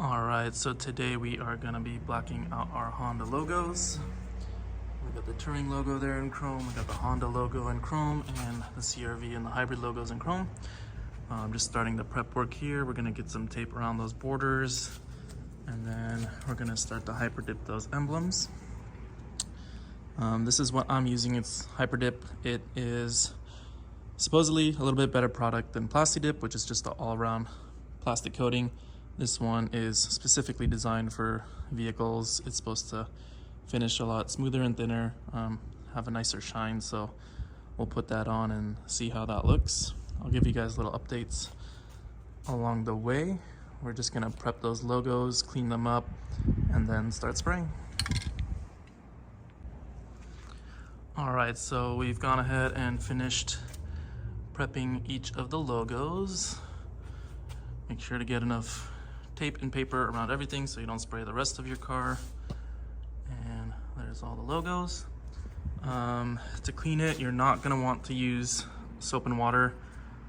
Alright, so today we are going to be blacking out our Honda logos. We got the Touring logo there in chrome, we got the Honda logo in chrome, and the CRV and the Hybrid logos in chrome. I'm just starting the prep work here. We're going to get some tape around those borders, and then we're going to start to Hyperdip those emblems. This is what I'm using. It's Hyperdip. It is supposedly a little bit better product than Plastidip, which is just an all-around plastic coating. This one is specifically designed for vehicles. It's supposed to finish a lot smoother and thinner, have a nicer shine, so we'll put that on and see how that looks. I'll give you guys little updates along the way. We're just gonna prep those logos, clean them up, and then start spraying. All right, so we've gone ahead and finished prepping each of the logos. Make sure to get enough tape and paper around everything so you don't spray the rest of your car. And there's all the logos. To clean it, you're not gonna want to use soap and water.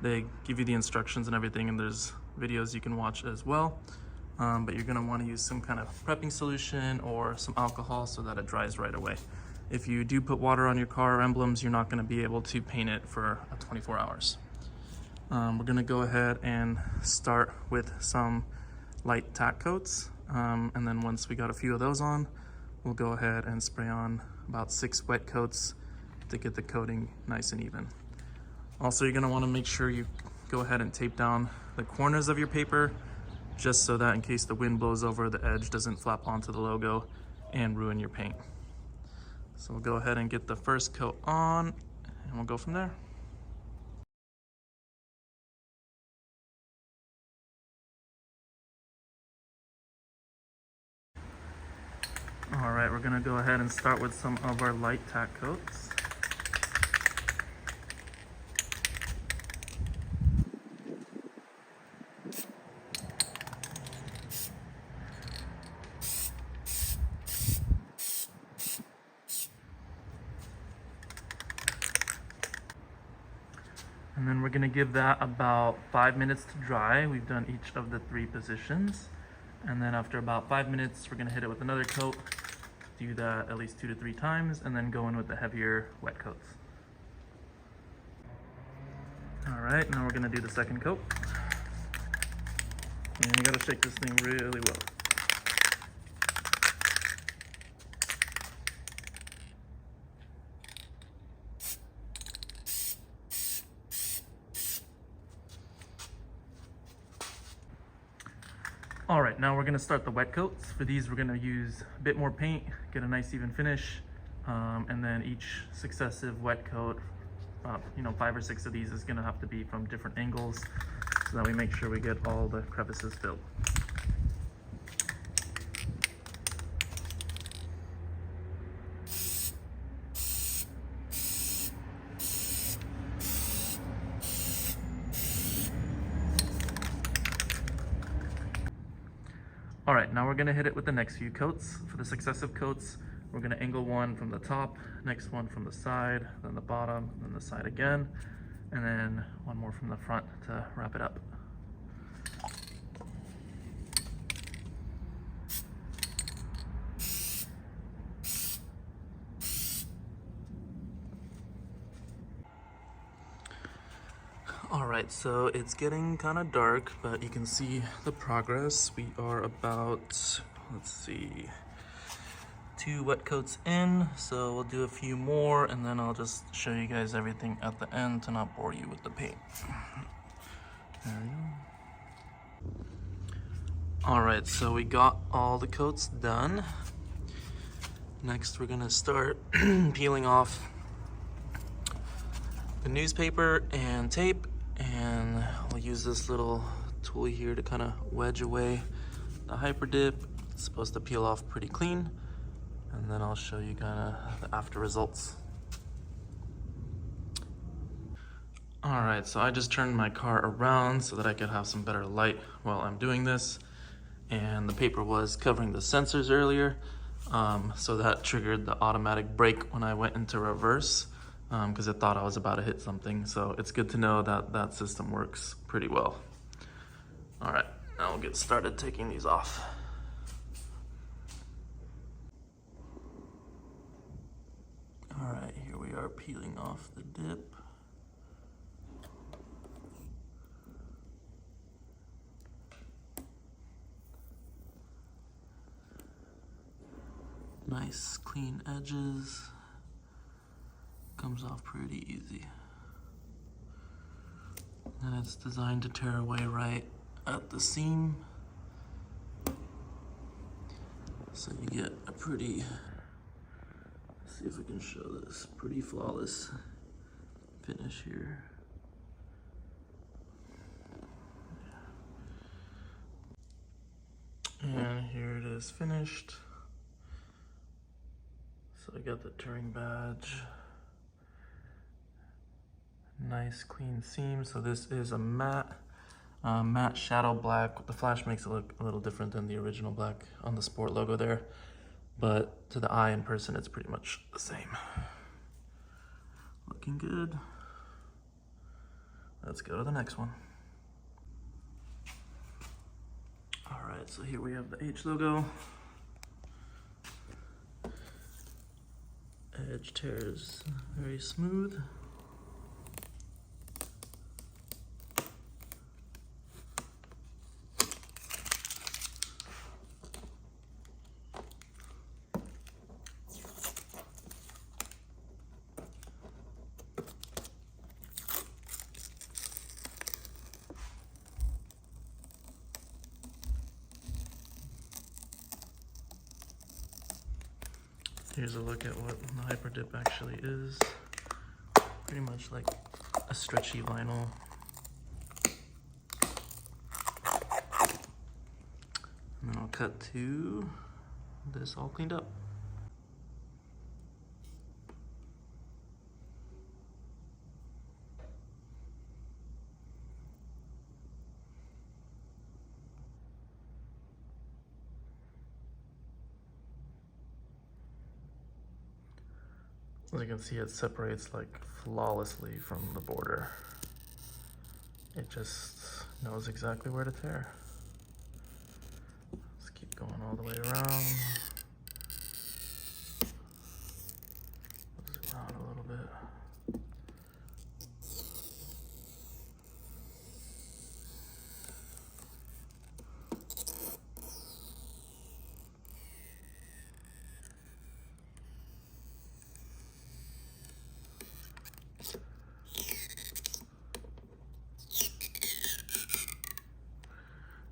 They give you the instructions and everything, and there's videos you can watch as well. But you're gonna wanna use some kind of prepping solution or some alcohol so that it dries right away. If you do put water on your car or emblems, you're not gonna be able to paint it for 24 hours. We're gonna go ahead and start with some light tack coats. And then once we got a few of those on, we'll go ahead and spray on about 6 wet coats to get the coating nice and even. Also, you're gonna wanna make sure you go ahead and tape down the corners of your paper, just so that in case the wind blows over, the edge doesn't flap onto the logo and ruin your paint. So we'll go ahead and get the first coat on, and we'll go from there. All right, we're gonna go ahead and start with some of our light tack coats. And then we're gonna give that about 5 minutes to dry. We've done each of the 3 positions. And then after about 5 minutes, we're gonna hit it with another coat. Do that at least 2 to 3 times, and then go in with the heavier wet coats. All right, now we're gonna do the second coat. And you gotta shake this thing really well. All right, now we're gonna start the wet coats. For these, we're gonna use a bit more paint, get a nice even finish, and then each successive wet coat, 5 or 6 of these is gonna have to be from different angles so that we make sure we get all the crevices filled. All right, now we're gonna hit it with the next few coats. For the successive coats, we're gonna angle one from the top, next one from the side, then the bottom, then the side again, and then one more from the front to wrap it up. All right, so it's getting kind of dark, but you can see the progress. We are about, let's see, 2 wet coats in, so we'll do a few more, and then I'll just show you guys everything at the end to not bore you with the paint. There we go. All right, so we got all the coats done. Next, we're gonna start peeling off the newspaper and tape, and we'll use this little tool here to kind of wedge away the Hyperdip. It's supposed to peel off pretty clean, and then I'll show you kind of the after results. All right, so I just turned my car around so that I could have some better light while I'm doing this, and the paper was covering the sensors earlier, so that triggered the automatic brake when I went into reverse. Because it thought I was about to hit something. So it's good to know that that system works pretty well. All right, Now we'll get started taking these off. All right, here we are peeling off the dip. Nice clean edges. Comes off pretty easy. And it's designed to tear away right at the seam. So you get a pretty, let's see if we can show this, pretty flawless finish here. And here it is finished. So I got the Turing badge. Nice clean seam. So this is a matte shadow black. The flash makes it look a little different than the original black on the Sport logo there, but to the eye in person it's pretty much the same. Looking good. Let's go to the next one. All right, so here we have the H logo. Edge tears very smooth. Here's a look at what the Hyperdip actually is. Pretty much like a stretchy vinyl. And then I'll cut to this all cleaned up. As you can see, it separates like flawlessly from the border. It just knows exactly where to tear. Let's keep going all the way around. Zoom out a little bit.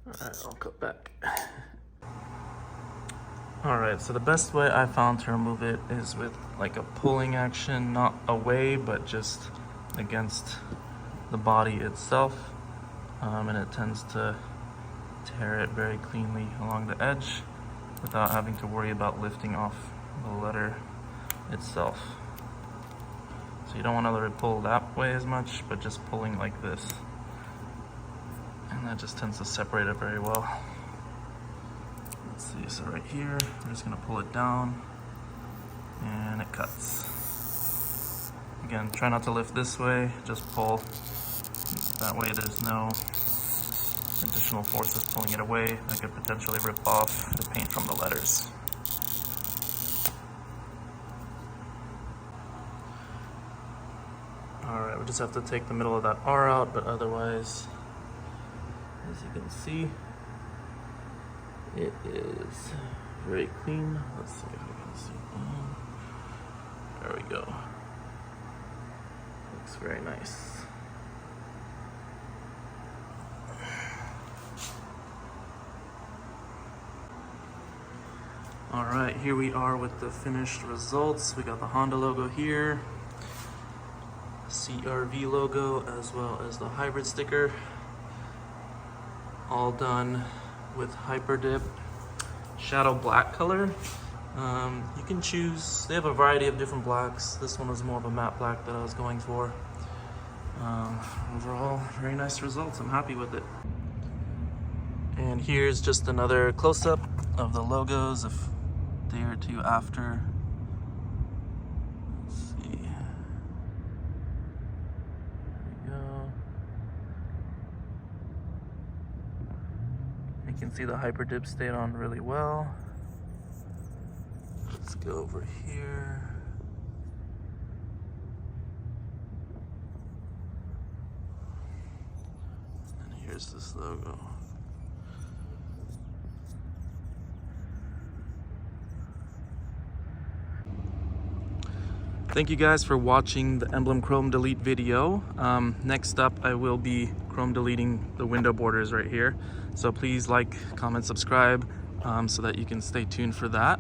Alright, I'll cut back. Alright, so the best way I found to remove it is with like a pulling action, not away, but just against the body itself. And it tends to tear it very cleanly along the edge without having to worry about lifting off the letter itself. So you don't want to let it pull that way as much, but just pulling like this. And that just tends to separate it very well. Let's see, so right here, we're just gonna pull it down and it cuts. Again, try not to lift this way, just pull. That way there's no additional forces pulling it away that could potentially rip off the paint from the letters. Alright, we just have to take the middle of that R out, but otherwise, as you can see, it is very clean. Let's see if we can see. There we go. Looks very nice. All right, here we are with the finished results. We got the Honda logo here, CRV logo, as well as the hybrid sticker. All done with Hyperdip shadow black color. You can choose, they have a variety of different blacks. This one was more of a matte black that I was going for. Overall, very nice results. I'm happy with it. And here's just another close-up of the logos a day or two after. Let's see. There we go. can see the Hyperdip stayed on really well. Let's go over here. And here's this logo. Thank you guys for watching the Emblem Chrome Delete video. Next up, I will be chrome deleting the window borders right here. So please like, comment, subscribe so that you can stay tuned for that.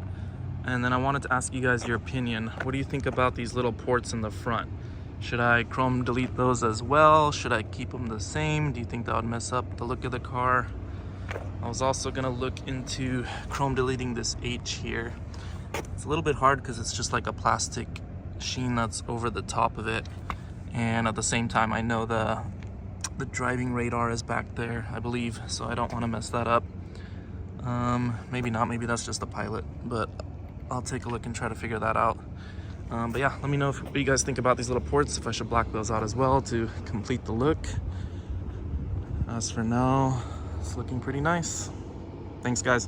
And then I wanted to ask you guys your opinion. What do you think about these little ports in the front? Should I chrome delete those as well? Should I keep them the same? Do you think that would mess up the look of the car? I was also gonna look into chrome deleting this H here. It's a little bit hard because it's just like a plastic sheen that's over the top of it, and at the same time I know the driving radar is back there, I believe, so I don't want to mess that up. Maybe not, maybe that's just the pilot, but I'll take a look and try to figure that out. But yeah, let me know what you guys think about these little ports, if I should black those out as well to complete the look. As for now, it's looking pretty nice. Thanks guys.